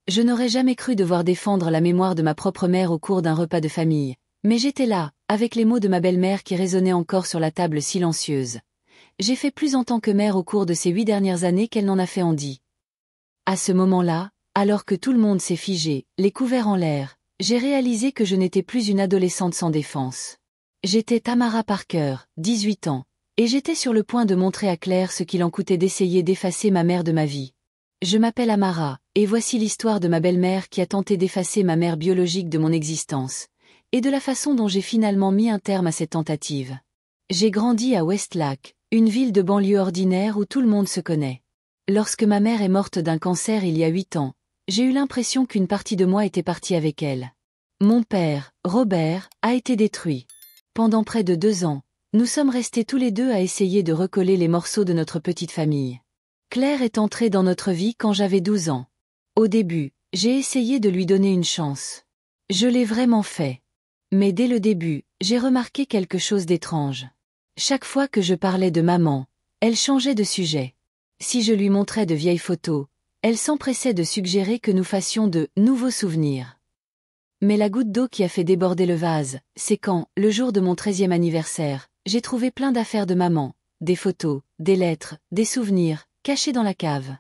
Je n'aurais jamais cru devoir défendre la mémoire de ma propre mère au cours d'un repas de famille, mais j'étais là, avec les mots de ma belle-mère qui résonnaient encore sur la table silencieuse. J'ai fait plus en tant que mère au cours de ces 8 dernières années qu'elle n'en a fait en 10. À ce moment-là, alors que tout le monde s'est figé, les couverts en l'air, j'ai réalisé que je n'étais plus une adolescente sans défense. J'étais Tamara Parker, 18 ans, et j'étais sur le point de montrer à Claire ce qu'il en coûtait d'essayer d'effacer ma mère de ma vie. Je m'appelle Amara, et voici l'histoire de ma belle-mère qui a tenté d'effacer ma mère biologique de mon existence, et de la façon dont j'ai finalement mis un terme à cette tentative. J'ai grandi à Westlake, une ville de banlieue ordinaire où tout le monde se connaît. Lorsque ma mère est morte d'un cancer il y a 8 ans, j'ai eu l'impression qu'une partie de moi était partie avec elle. Mon père, Robert, a été détruit. Pendant près de 2 ans, nous sommes restés tous les deux à essayer de recoller les morceaux de notre petite famille. Claire est entrée dans notre vie quand j'avais 12 ans. Au début, j'ai essayé de lui donner une chance. Je l'ai vraiment fait. Mais dès le début, j'ai remarqué quelque chose d'étrange. Chaque fois que je parlais de maman, elle changeait de sujet. Si je lui montrais de vieilles photos, elle s'empressait de suggérer que nous fassions de nouveaux souvenirs. Mais la goutte d'eau qui a fait déborder le vase, c'est quand, le jour de mon 13e anniversaire, j'ai trouvé plein d'affaires de maman, des photos, des lettres, des souvenirs, cachés dans la cave.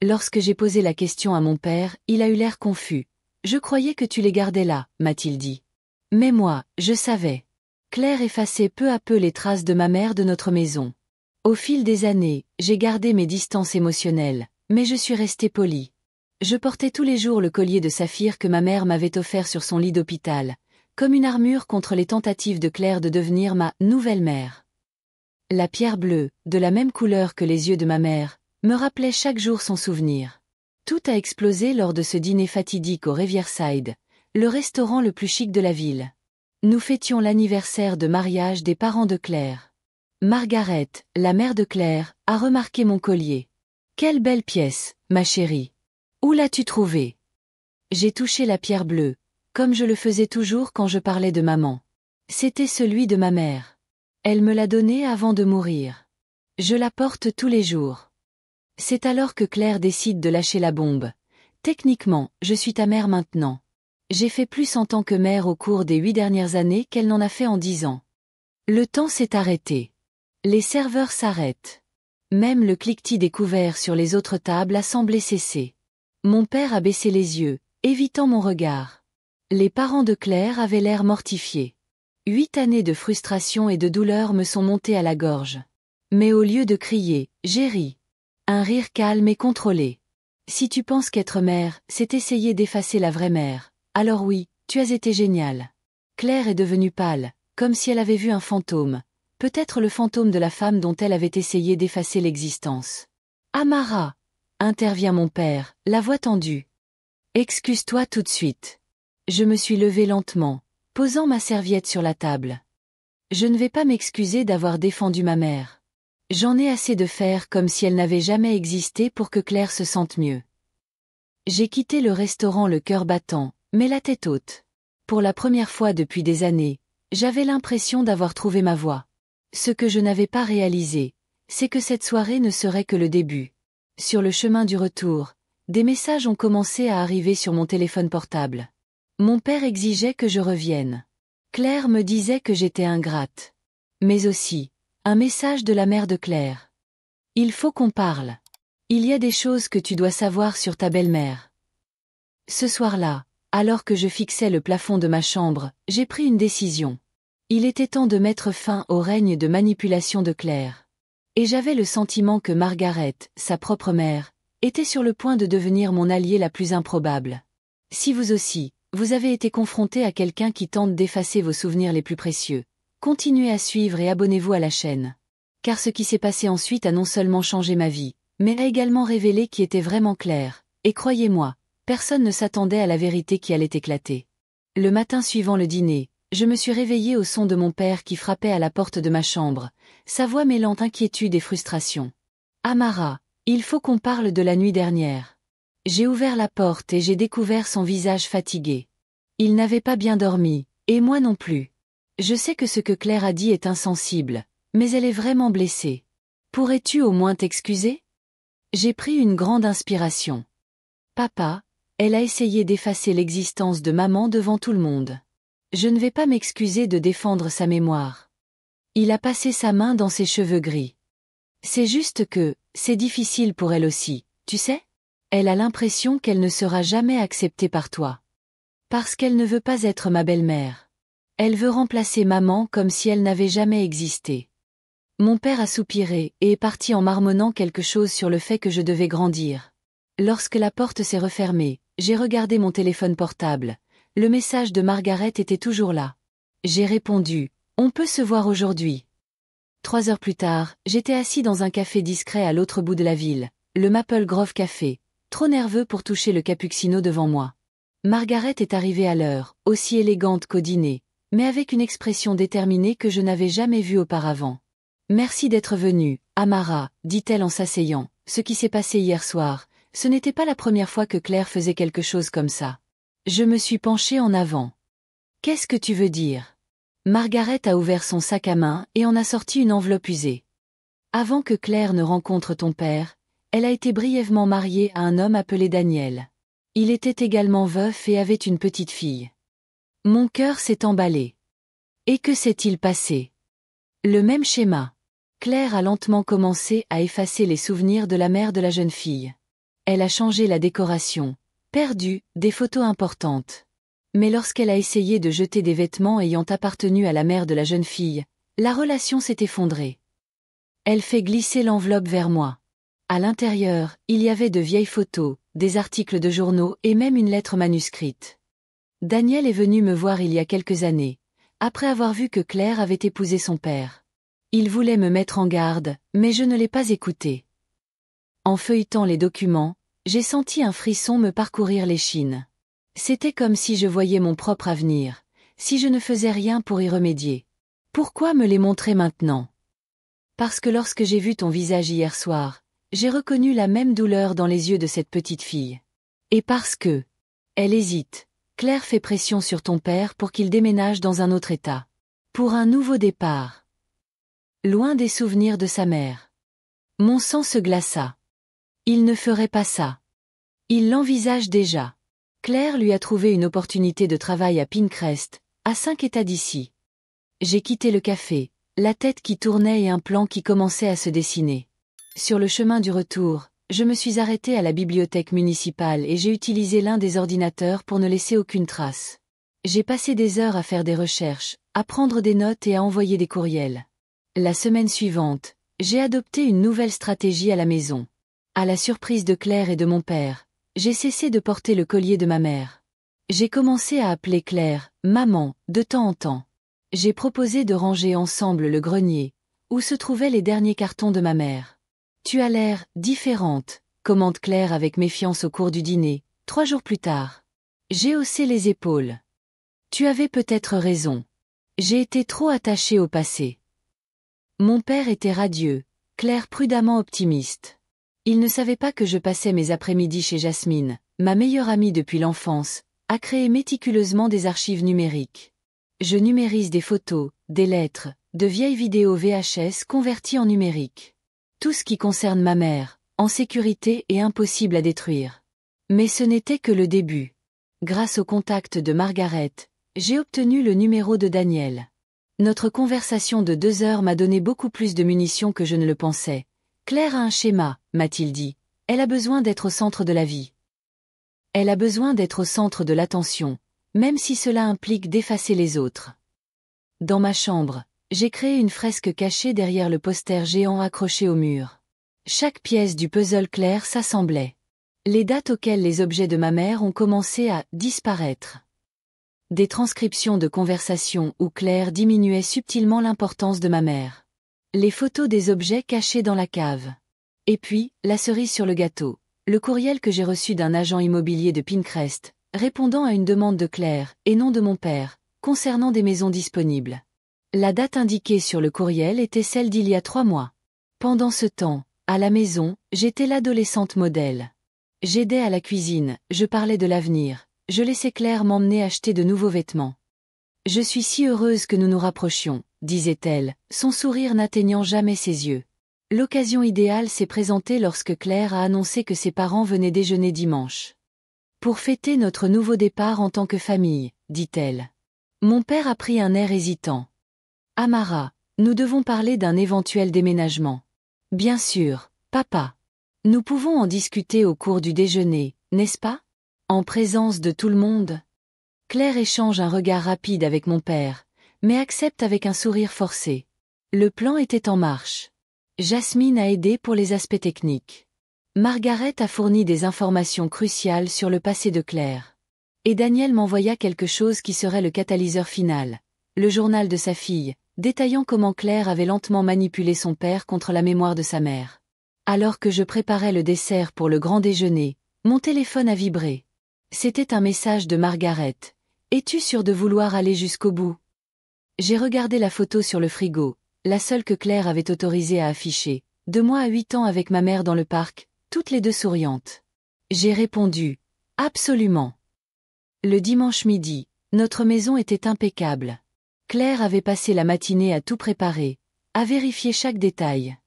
Lorsque j'ai posé la question à mon père, il a eu l'air confus. « Je croyais que tu les gardais là », m'a-t-il dit. Mais moi, je savais. Claire effaçait peu à peu les traces de ma mère de notre maison. Au fil des années, j'ai gardé mes distances émotionnelles, mais je suis restée polie. Je portais tous les jours le collier de saphir que ma mère m'avait offert sur son lit d'hôpital, comme une armure contre les tentatives de Claire de devenir ma nouvelle mère. La pierre bleue, de la même couleur que les yeux de ma mère, me rappelait chaque jour son souvenir. Tout a explosé lors de ce dîner fatidique au Riverside, le restaurant le plus chic de la ville. Nous fêtions l'anniversaire de mariage des parents de Claire. Margaret, la mère de Claire, a remarqué mon collier. « Quelle belle pièce, ma chérie. Où l'as-tu trouvée ?» J'ai touché la pierre bleue, comme je le faisais toujours quand je parlais de maman. C'était celui de ma mère. Elle me l'a donné avant de mourir. Je la porte tous les jours. C'est alors que Claire décide de lâcher la bombe. Techniquement, je suis ta mère maintenant. J'ai fait plus en tant que mère au cours des 8 dernières années qu'elle n'en a fait en 10 ans. Le temps s'est arrêté. Les serveurs s'arrêtent. Même le cliquetis des couverts sur les autres tables a semblé cesser. Mon père a baissé les yeux, évitant mon regard. Les parents de Claire avaient l'air mortifiés. 8 années de frustration et de douleur me sont montées à la gorge. Mais au lieu de crier, j'ai ri. Un rire calme et contrôlé. Si tu penses qu'être mère, c'est essayer d'effacer la vraie mère, alors oui, tu as été géniale. Claire est devenue pâle, comme si elle avait vu un fantôme, peut-être le fantôme de la femme dont elle avait essayé d'effacer l'existence. Amara, intervient mon père, la voix tendue. Excuse-toi tout de suite. Je me suis levée lentement, posant ma serviette sur la table. Je ne vais pas m'excuser d'avoir défendu ma mère. J'en ai assez de faire comme si elle n'avait jamais existé pour que Claire se sente mieux. J'ai quitté le restaurant le cœur battant, mais la tête haute. Pour la première fois depuis des années, j'avais l'impression d'avoir trouvé ma voie. Ce que je n'avais pas réalisé, c'est que cette soirée ne serait que le début. Sur le chemin du retour, des messages ont commencé à arriver sur mon téléphone portable. Mon père exigeait que je revienne. Claire me disait que j'étais ingrate. Mais aussi, un message de la mère de Claire. Il faut qu'on parle. Il y a des choses que tu dois savoir sur ta belle-mère. Ce soir-là, alors que je fixais le plafond de ma chambre, j'ai pris une décision. Il était temps de mettre fin au règne de manipulation de Claire. Et j'avais le sentiment que Margaret, sa propre mère, était sur le point de devenir mon alliée la plus improbable. Si vous aussi, vous avez été confronté à quelqu'un qui tente d'effacer vos souvenirs les plus précieux, continuez à suivre et abonnez-vous à la chaîne. Car ce qui s'est passé ensuite a non seulement changé ma vie, mais a également révélé qui était vraiment Claire, et croyez-moi, personne ne s'attendait à la vérité qui allait éclater. Le matin suivant le dîner, je me suis réveillée au son de mon père qui frappait à la porte de ma chambre, sa voix mêlant inquiétude et frustration. « Amara, il faut qu'on parle de la nuit dernière. » J'ai ouvert la porte et j'ai découvert son visage fatigué. Il n'avait pas bien dormi, et moi non plus. Je sais que ce que Claire a dit est insensible, mais elle est vraiment blessée. Pourrais-tu au moins t'excuser ? J'ai pris une grande inspiration. Papa, Elle a essayé d'effacer l'existence de maman devant tout le monde. Je ne vais pas m'excuser de défendre sa mémoire. Il a passé sa main dans ses cheveux gris. C'est juste que, c'est difficile pour elle aussi, tu sais? Elle a l'impression qu'elle ne sera jamais acceptée par toi. Parce qu'elle ne veut pas être ma belle-mère. Elle veut remplacer maman comme si elle n'avait jamais existé. Mon père a soupiré et est parti en marmonnant quelque chose sur le fait que je devais grandir. Lorsque la porte s'est refermée, j'ai regardé mon téléphone portable. Le message de Margaret était toujours là. J'ai répondu, on peut se voir aujourd'hui. 3 heures plus tard, j'étais assis dans un café discret à l'autre bout de la ville, le Maple Grove Café, trop nerveux pour toucher le cappuccino devant moi. Margaret est arrivée à l'heure, aussi élégante qu'au dîner, mais avec une expression déterminée que je n'avais jamais vue auparavant. Merci d'être venue, Amara, dit-elle en s'asseyant. Ce qui s'est passé hier soir, ce n'était pas la première fois que Claire faisait quelque chose comme ça. Je me suis penchée en avant. Qu'est-ce que tu veux dire? Margaret a ouvert son sac à main et en a sorti une enveloppe usée. Avant que Claire ne rencontre ton père, elle a été brièvement mariée à un homme appelé Daniel. Il était également veuf et avait une petite fille. Mon cœur s'est emballé. Et que s'est-il passé? Le même schéma. Claire a lentement commencé à effacer les souvenirs de la mère de la jeune fille. Elle a changé la décoration, perdu des photos importantes. Mais lorsqu'elle a essayé de jeter des vêtements ayant appartenu à la mère de la jeune fille, la relation s'est effondrée. Elle fait glisser l'enveloppe vers moi. À l'intérieur, il y avait de vieilles photos, des articles de journaux et même une lettre manuscrite. Daniel est venu me voir il y a quelques années, après avoir vu que Claire avait épousé son père. Il voulait me mettre en garde, mais je ne l'ai pas écouté. En feuilletant les documents, j'ai senti un frisson me parcourir l'échine. C'était comme si je voyais mon propre avenir, si je ne faisais rien pour y remédier. Pourquoi me les montrer maintenant? Parce que lorsque j'ai vu ton visage hier soir, j'ai reconnu la même douleur dans les yeux de cette petite fille. Et parce que... Elle hésite. Claire fait pression sur ton père pour qu'il déménage dans un autre état. Pour un nouveau départ. Loin des souvenirs de sa mère. Mon sang se glaça. Il ne ferait pas ça. Il l'envisage déjà. Claire lui a trouvé une opportunité de travail à Pinecrest, à 5 états d'ici. J'ai quitté le café, la tête qui tournait et un plan qui commençait à se dessiner. Sur le chemin du retour, je me suis arrêtée à la bibliothèque municipale et j'ai utilisé l'un des ordinateurs pour ne laisser aucune trace. J'ai passé des heures à faire des recherches, à prendre des notes et à envoyer des courriels. La semaine suivante, j'ai adopté une nouvelle stratégie à la maison. À la surprise de Claire et de mon père, j'ai cessé de porter le collier de ma mère. J'ai commencé à appeler Claire « maman » de temps en temps. J'ai proposé de ranger ensemble le grenier, où se trouvaient les derniers cartons de ma mère. « Tu as l'air différente », commente Claire avec méfiance au cours du dîner, 3 jours plus tard. J'ai haussé les épaules. Tu avais peut-être raison. J'ai été trop attachée au passé. Mon père était radieux, Claire prudemment optimiste. Il ne savait pas que je passais mes après-midi chez Jasmine, ma meilleure amie depuis l'enfance, à créer méticuleusement des archives numériques. Je numérise des photos, des lettres, de vieilles vidéos VHS converties en numérique. Tout ce qui concerne ma mère, en sécurité et impossible à détruire. Mais ce n'était que le début. Grâce au contact de Margaret, j'ai obtenu le numéro de Daniel. Notre conversation de 2 heures m'a donné beaucoup plus de munitions que je ne le pensais. Claire a un schéma, m'a-t-il dit. Elle a besoin d'être au centre de la vie. Elle a besoin d'être au centre de l'attention, même si cela implique d'effacer les autres. Dans ma chambre, j'ai créé une fresque cachée derrière le poster géant accroché au mur. Chaque pièce du puzzle Claire s'assemblait. Les dates auxquelles les objets de ma mère ont commencé à disparaître. Des transcriptions de conversations où Claire diminuait subtilement l'importance de ma mère. Les photos des objets cachés dans la cave. Et puis, la cerise sur le gâteau, le courriel que j'ai reçu d'un agent immobilier de Pinecrest, répondant à une demande de Claire, et non de mon père, concernant des maisons disponibles. La date indiquée sur le courriel était celle d'il y a 3 mois. Pendant ce temps, à la maison, j'étais l'adolescente modèle. J'aidais à la cuisine, je parlais de l'avenir, je laissais Claire m'emmener acheter de nouveaux vêtements. Je suis si heureuse que nous nous rapprochions, disait-elle, son sourire n'atteignant jamais ses yeux. L'occasion idéale s'est présentée lorsque Claire a annoncé que ses parents venaient déjeuner dimanche. Pour fêter notre nouveau départ en tant que famille, dit-elle. Mon père a pris un air hésitant. Amara, nous devons parler d'un éventuel déménagement. Bien sûr, papa. Nous pouvons en discuter au cours du déjeuner, n'est-ce pas? En présence de tout le monde? Claire échange un regard rapide avec mon père, mais accepte avec un sourire forcé. Le plan était en marche. Jasmine a aidé pour les aspects techniques. Margaret a fourni des informations cruciales sur le passé de Claire. Et Daniel m'envoya quelque chose qui serait le catalyseur final, le journal de sa fille, détaillant comment Claire avait lentement manipulé son père contre la mémoire de sa mère. Alors que je préparais le dessert pour le grand déjeuner, mon téléphone a vibré. C'était un message de Margaret. Es-tu sûre de vouloir aller jusqu'au bout? J'ai regardé la photo sur le frigo, la seule que Claire avait autorisé à afficher, de moi à 8 ans avec ma mère dans le parc, toutes les deux souriantes. J'ai répondu, absolument. Le dimanche midi, notre maison était impeccable. Claire avait passé la matinée à tout préparer, à vérifier chaque détail.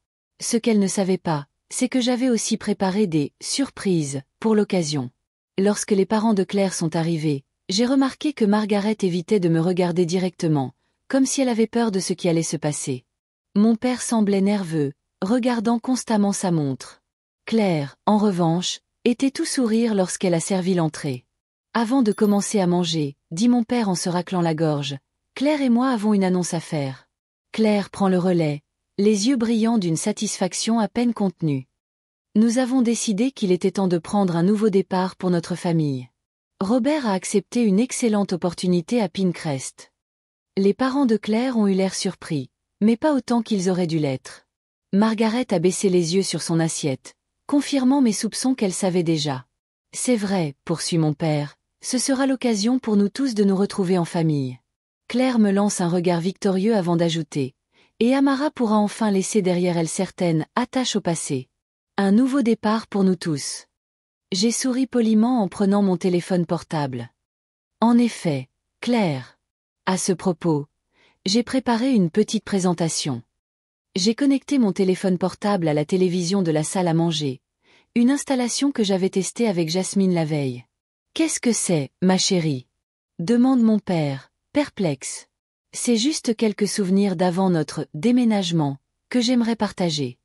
Ce qu'elle ne savait pas, c'est que j'avais aussi préparé des « surprises » pour l'occasion. Lorsque les parents de Claire sont arrivés, j'ai remarqué que Margaret évitait de me regarder directement, comme si elle avait peur de ce qui allait se passer. Mon père semblait nerveux, regardant constamment sa montre. Claire, en revanche, était tout sourire lorsqu'elle a servi l'entrée. Avant de commencer à manger, dit mon père en se raclant la gorge, Claire et moi avons une annonce à faire. Claire prend le relais, les yeux brillants d'une satisfaction à peine contenue. Nous avons décidé qu'il était temps de prendre un nouveau départ pour notre famille. Robert a accepté une excellente opportunité à Pinecrest. Les parents de Claire ont eu l'air surpris, mais pas autant qu'ils auraient dû l'être. Margaret a baissé les yeux sur son assiette, confirmant mes soupçons qu'elle savait déjà. C'est vrai, poursuit mon père, ce sera l'occasion pour nous tous de nous retrouver en famille. Claire me lance un regard victorieux avant d'ajouter. Et Amara pourra enfin laisser derrière elle certaines attaches au passé. Un nouveau départ pour nous tous. J'ai souri poliment en prenant mon téléphone portable. En effet, Claire. À ce propos, j'ai préparé une petite présentation. J'ai connecté mon téléphone portable à la télévision de la salle à manger, une installation que j'avais testée avec Jasmine la veille. Qu'est-ce que c'est, ma chérie? Demande mon père, perplexe. C'est juste quelques souvenirs d'avant notre déménagement, que j'aimerais partager.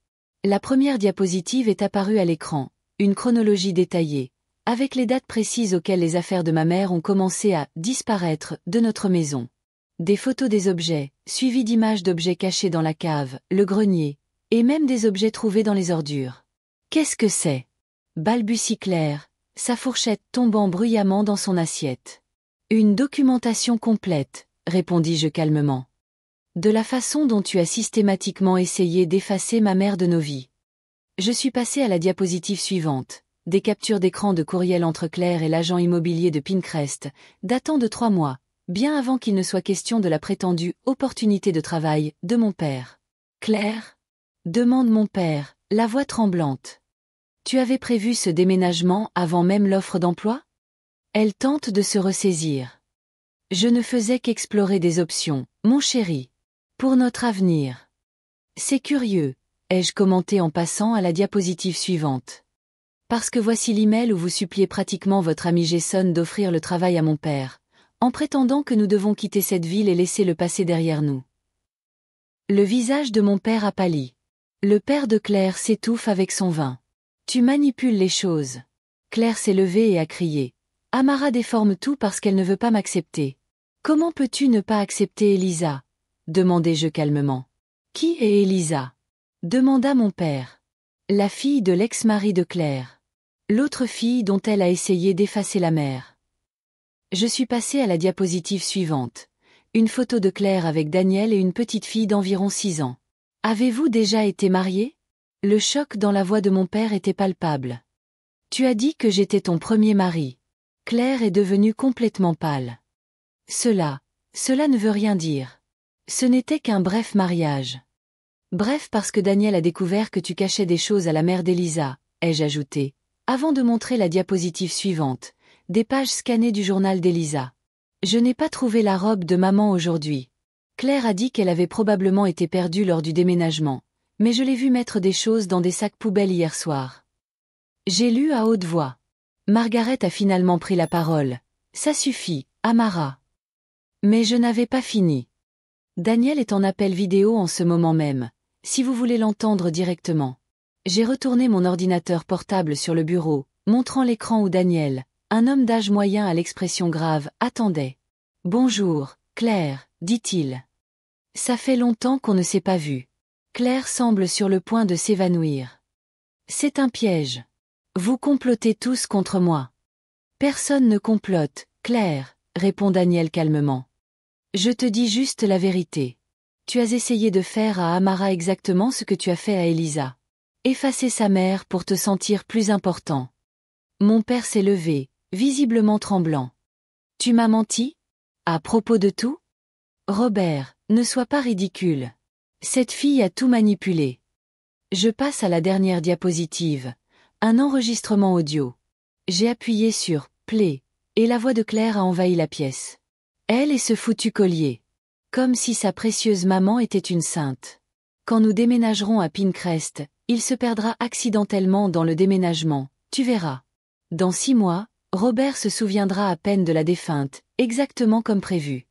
La première diapositive est apparue à l'écran, une chronologie détaillée, avec les dates précises auxquelles les affaires de ma mère ont commencé à disparaître de notre maison. Des photos des objets, suivies d'images d'objets cachés dans la cave, le grenier, et même des objets trouvés dans les ordures. Qu'est-ce que c'est? Balbutie Claire, sa fourchette tombant bruyamment dans son assiette. Une documentation complète, répondis-je calmement. De la façon dont tu as systématiquement essayé d'effacer ma mère de nos vies. Je suis passé à la diapositive suivante, des captures d'écran de courriel entre Claire et l'agent immobilier de Pinecrest, datant de 3 mois, bien avant qu'il ne soit question de la prétendue opportunité de travail de mon père. Claire? Demande mon père, la voix tremblante. Tu avais prévu ce déménagement avant même l'offre d'emploi? Elle tente de se ressaisir. Je ne faisais qu'explorer des options, mon chéri. Pour notre avenir. C'est curieux, ai-je commenté en passant à la diapositive suivante. Parce que voici l'email où vous suppliez pratiquement votre ami Jason d'offrir le travail à mon père, en prétendant que nous devons quitter cette ville et laisser le passé derrière nous. Le visage de mon père a pâli. Le père de Claire s'étouffe avec son vin. Tu manipules les choses. Claire s'est levée et a crié. Amara déforme tout parce qu'elle ne veut pas m'accepter. Comment peux-tu ne pas accepter Elisa? Demandai-je calmement. Qui est Elisa? Demanda mon père. La fille de l'ex-mari de Claire. L'autre fille dont elle a essayé d'effacer la mère. Je suis passé à la diapositive suivante. Une photo de Claire avec Daniel et une petite fille d'environ 6 ans. Avez-vous déjà été mariés? Le choc dans la voix de mon père était palpable. Tu as dit que j'étais ton premier mari. Claire est devenue complètement pâle. Cela ne veut rien dire. Ce n'était qu'un bref mariage. Bref parce que Daniel a découvert que tu cachais des choses à la mère d'Elisa, ai-je ajouté, avant de montrer la diapositive suivante, des pages scannées du journal d'Elisa. Je n'ai pas trouvé la robe de maman aujourd'hui. Claire a dit qu'elle avait probablement été perdue lors du déménagement, mais je l'ai vue mettre des choses dans des sacs poubelles hier soir. J'ai lu à haute voix. Margaret a finalement pris la parole. Ça suffit, Amara. Mais je n'avais pas fini. Daniel est en appel vidéo en ce moment même, si vous voulez l'entendre directement. J'ai retourné mon ordinateur portable sur le bureau, montrant l'écran où Daniel, un homme d'âge moyen à l'expression grave, attendait. Bonjour, Claire, dit-il. Ça fait longtemps qu'on ne s'est pas vu. Claire semble sur le point de s'évanouir. C'est un piège. Vous complotez tous contre moi. Personne ne complote, Claire, répond Daniel calmement. Je te dis juste la vérité. Tu as essayé de faire à Amara exactement ce que tu as fait à Elisa. Effacer sa mère pour te sentir plus important. Mon père s'est levé, visiblement tremblant. Tu m'as menti? À propos de tout? Robert, ne sois pas ridicule. Cette fille a tout manipulé. Je passe à la dernière diapositive. Un enregistrement audio. J'ai appuyé sur « Play » et la voix de Claire a envahi la pièce. Elle et ce foutu collier. Comme si sa précieuse maman était une sainte. Quand nous déménagerons à Pinecrest, il se perdra accidentellement dans le déménagement, tu verras. Dans 6 mois, Robert se souviendra à peine de la défunte, exactement comme prévu.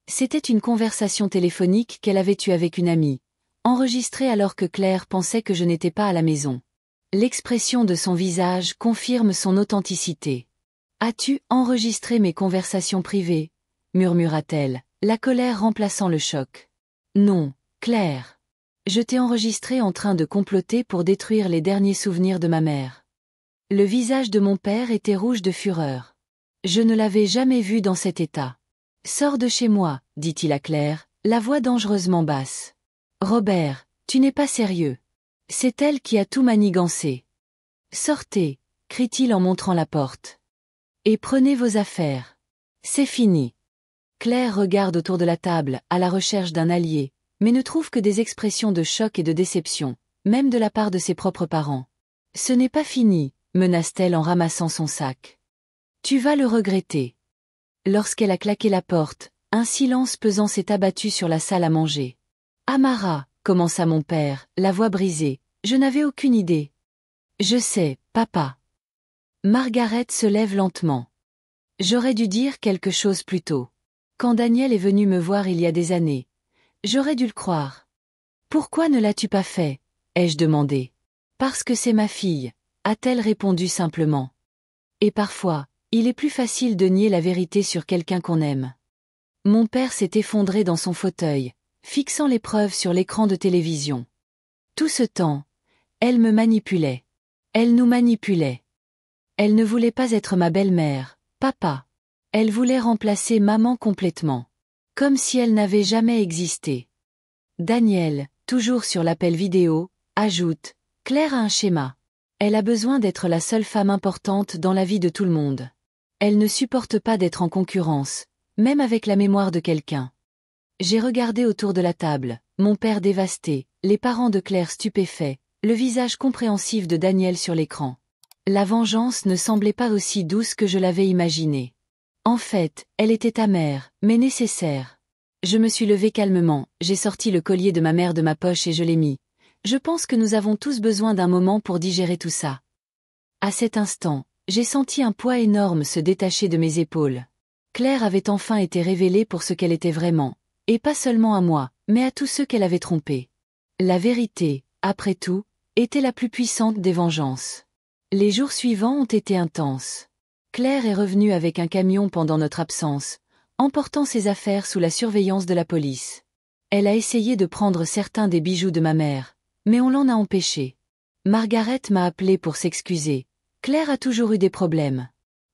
C'était une conversation téléphonique qu'elle avait eue avec une amie, enregistrée alors que Claire pensait que je n'étais pas à la maison. L'expression de son visage confirme son authenticité. « As-tu enregistré mes conversations privées ?» murmura-t-elle, la colère remplaçant le choc. « Non, Claire. Je t'ai enregistré en train de comploter pour détruire les derniers souvenirs de ma mère. » Le visage de mon père était rouge de fureur. Je ne l'avais jamais vu dans cet état. « Sors de chez moi, dit-il à Claire, la voix dangereusement basse. « Robert, tu n'es pas sérieux. C'est elle qui a tout manigancé. »« Sortez, crie-t-il en montrant la porte. Et prenez vos affaires. C'est fini. » Claire regarde autour de la table, à la recherche d'un allié, mais ne trouve que des expressions de choc et de déception, même de la part de ses propres parents. « Ce n'est pas fini, menace-t-elle en ramassant son sac. Tu vas le regretter. Lorsqu'elle a claqué la porte, un silence pesant s'est abattu sur la salle à manger. « Amara, commença mon père, la voix brisée, je n'avais aucune idée. Je sais, papa. Margaret se lève lentement. J'aurais dû dire quelque chose plus tôt. Quand Daniel est venu me voir il y a des années, j'aurais dû le croire. Pourquoi ne l'as-tu pas fait? Ai-je demandé. Parce que c'est ma fille, a-t-elle répondu simplement. Et parfois, il est plus facile de nier la vérité sur quelqu'un qu'on aime. Mon père s'est effondré dans son fauteuil, fixant les preuves sur l'écran de télévision. Tout ce temps, elle me manipulait. Elle nous manipulait. Elle ne voulait pas être ma belle-mère, papa. Elle voulait remplacer maman complètement. Comme si elle n'avait jamais existé. Daniel, toujours sur l'appel vidéo, ajoute, Claire a un schéma. Elle a besoin d'être la seule femme importante dans la vie de tout le monde. Elle ne supporte pas d'être en concurrence, même avec la mémoire de quelqu'un. J'ai regardé autour de la table, mon père dévasté, les parents de Claire stupéfaits, le visage compréhensif de Daniel sur l'écran. La vengeance ne semblait pas aussi douce que je l'avais imaginé. En fait, elle était amère, mais nécessaire. Je me suis levée calmement, j'ai sorti le collier de ma mère de ma poche et je l'ai mis. Je pense que nous avons tous besoin d'un moment pour digérer tout ça. À cet instant, j'ai senti un poids énorme se détacher de mes épaules. Claire avait enfin été révélée pour ce qu'elle était vraiment, et pas seulement à moi, mais à tous ceux qu'elle avait trompés. La vérité, après tout, était la plus puissante des vengeances. Les jours suivants ont été intenses. Claire est revenue avec un camion pendant notre absence, emportant ses affaires sous la surveillance de la police. Elle a essayé de prendre certains des bijoux de ma mère, mais on l'en a empêché. Margaret m'a appelé pour s'excuser. Claire a toujours eu des problèmes.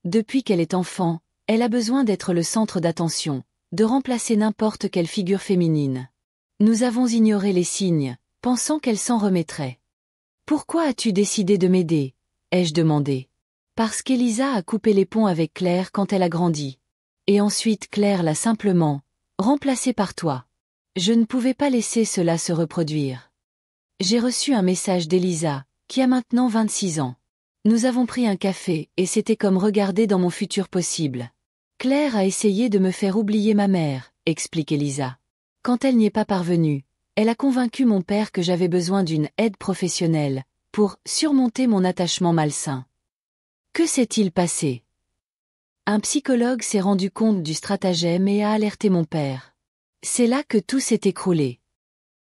Depuis qu'elle est enfant, elle a besoin d'être le centre d'attention, de remplacer n'importe quelle figure féminine. Nous avons ignoré les signes, pensant qu'elle s'en remettrait. « Pourquoi as-tu décidé de m'aider ?» ai-je demandé. Parce qu'Elisa a coupé les ponts avec Claire quand elle a grandi. Et ensuite Claire l'a simplement remplacée par toi. Je ne pouvais pas laisser cela se reproduire. J'ai reçu un message d'Elisa, qui a maintenant 26 ans. Nous avons pris un café et c'était comme regarder dans mon futur possible. Claire a essayé de me faire oublier ma mère, explique Elisa. Quand elle n'y est pas parvenue, elle a convaincu mon père que j'avais besoin d'une aide professionnelle pour surmonter mon attachement malsain. Que s'est-il passé? Un psychologue s'est rendu compte du stratagème et a alerté mon père. C'est là que tout s'est écroulé.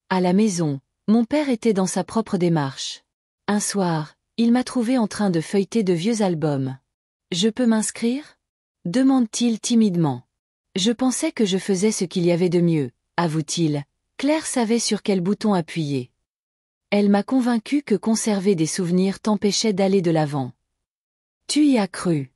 À la maison, mon père était dans sa propre démarche. Un soir, il m'a trouvé en train de feuilleter de vieux albums. Je peux m'inscrire? Demande-t-il timidement. Je pensais que je faisais ce qu'il y avait de mieux, avoue-t-il. Claire savait sur quel bouton appuyer. Elle m'a convaincu que conserver des souvenirs t'empêchait d'aller de l'avant. Tu y as cru.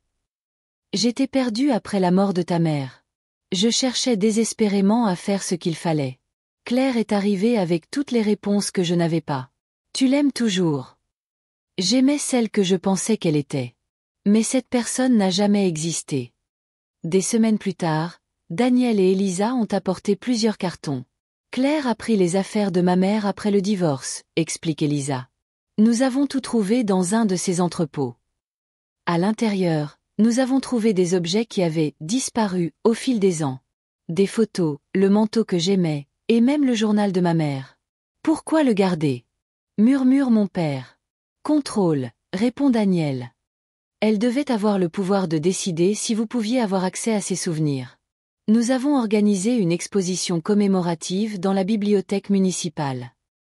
J'étais perdu après la mort de ta mère. Je cherchais désespérément à faire ce qu'il fallait. Claire est arrivée avec toutes les réponses que je n'avais pas. Tu l'aimes toujours. J'aimais celle que je pensais qu'elle était. Mais cette personne n'a jamais existé. Des semaines plus tard, Daniel et Elisa ont apporté plusieurs cartons. Claire a pris les affaires de ma mère après le divorce, explique Elisa. Nous avons tout trouvé dans un de ces entrepôts. À l'intérieur, nous avons trouvé des objets qui avaient disparu au fil des ans. Des photos, le manteau que j'aimais, et même le journal de ma mère. Pourquoi le garder? Murmure mon père. Contrôle, répond Daniel. Elle devait avoir le pouvoir de décider si vous pouviez avoir accès à ses souvenirs. Nous avons organisé une exposition commémorative dans la bibliothèque municipale.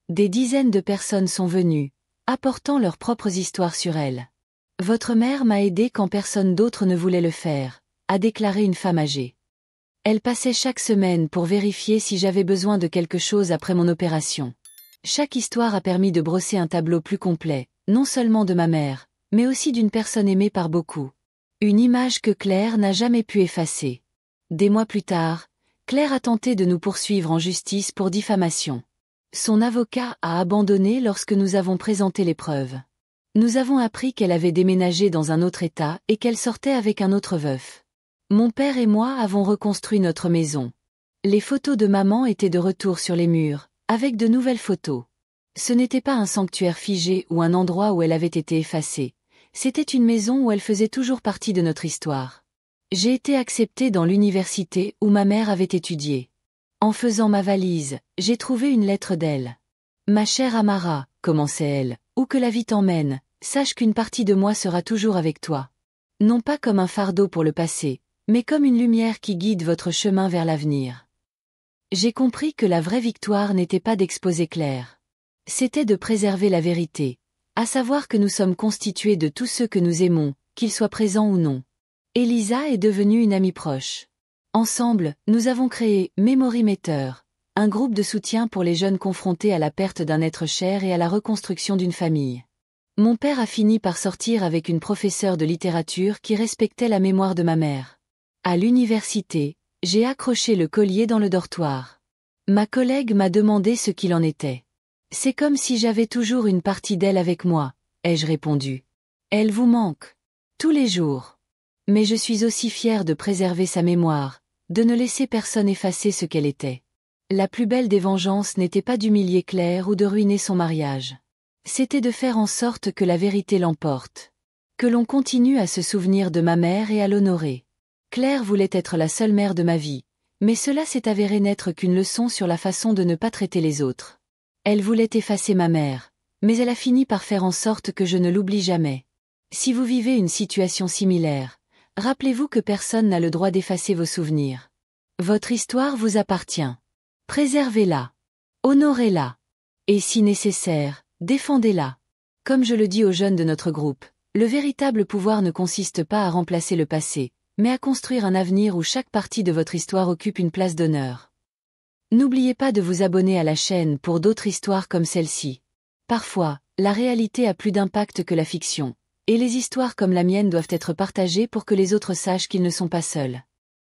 Des dizaines de personnes sont venues, apportant leurs propres histoires sur elle. Votre mère m'a aidé quand personne d'autre ne voulait le faire, a déclaré une femme âgée. Elle passait chaque semaine pour vérifier si j'avais besoin de quelque chose après mon opération. Chaque histoire a permis de brosser un tableau plus complet, non seulement de ma mère, mais aussi d'une personne aimée par beaucoup. Une image que Claire n'a jamais pu effacer. Des mois plus tard, Claire a tenté de nous poursuivre en justice pour diffamation. Son avocat a abandonné lorsque nous avons présenté les preuves. Nous avons appris qu'elle avait déménagé dans un autre état et qu'elle sortait avec un autre veuf. Mon père et moi avons reconstruit notre maison. Les photos de maman étaient de retour sur les murs, avec de nouvelles photos. Ce n'était pas un sanctuaire figé ou un endroit où elle avait été effacée. C'était une maison où elle faisait toujours partie de notre histoire. J'ai été acceptée dans l'université où ma mère avait étudié. En faisant ma valise, j'ai trouvé une lettre d'elle. Ma chère Amara, commençait-elle, où que la vie t'emmène, sache qu'une partie de moi sera toujours avec toi. Non pas comme un fardeau pour le passé, mais comme une lumière qui guide votre chemin vers l'avenir. J'ai compris que la vraie victoire n'était pas d'exposer Claire. C'était de préserver la vérité, à savoir que nous sommes constitués de tous ceux que nous aimons, qu'ils soient présents ou non. Elisa est devenue une amie proche. Ensemble, nous avons créé Memory Matter, un groupe de soutien pour les jeunes confrontés à la perte d'un être cher et à la reconstruction d'une famille. Mon père a fini par sortir avec une professeure de littérature qui respectait la mémoire de ma mère. À l'université, j'ai accroché le collier dans le dortoir. Ma collègue m'a demandé ce qu'il en était. C'est comme si j'avais toujours une partie d'elle avec moi, ai-je répondu. Elle vous manque. Tous les jours. Mais je suis aussi fière de préserver sa mémoire, de ne laisser personne effacer ce qu'elle était. La plus belle des vengeances n'était pas d'humilier Claire ou de ruiner son mariage. C'était de faire en sorte que la vérité l'emporte. Que l'on continue à se souvenir de ma mère et à l'honorer. Claire voulait être la seule mère de ma vie, mais cela s'est avéré n'être qu'une leçon sur la façon de ne pas traiter les autres. Elle voulait effacer ma mère, mais elle a fini par faire en sorte que je ne l'oublie jamais. Si vous vivez une situation similaire, rappelez-vous que personne n'a le droit d'effacer vos souvenirs. Votre histoire vous appartient. Préservez-la. Honorez-la. Et si nécessaire, défendez-la. Comme je le dis aux jeunes de notre groupe, le véritable pouvoir ne consiste pas à remplacer le passé, mais à construire un avenir où chaque partie de votre histoire occupe une place d'honneur. N'oubliez pas de vous abonner à la chaîne pour d'autres histoires comme celle-ci. Parfois, la réalité a plus d'impact que la fiction. Et les histoires comme la mienne doivent être partagées pour que les autres sachent qu'ils ne sont pas seuls.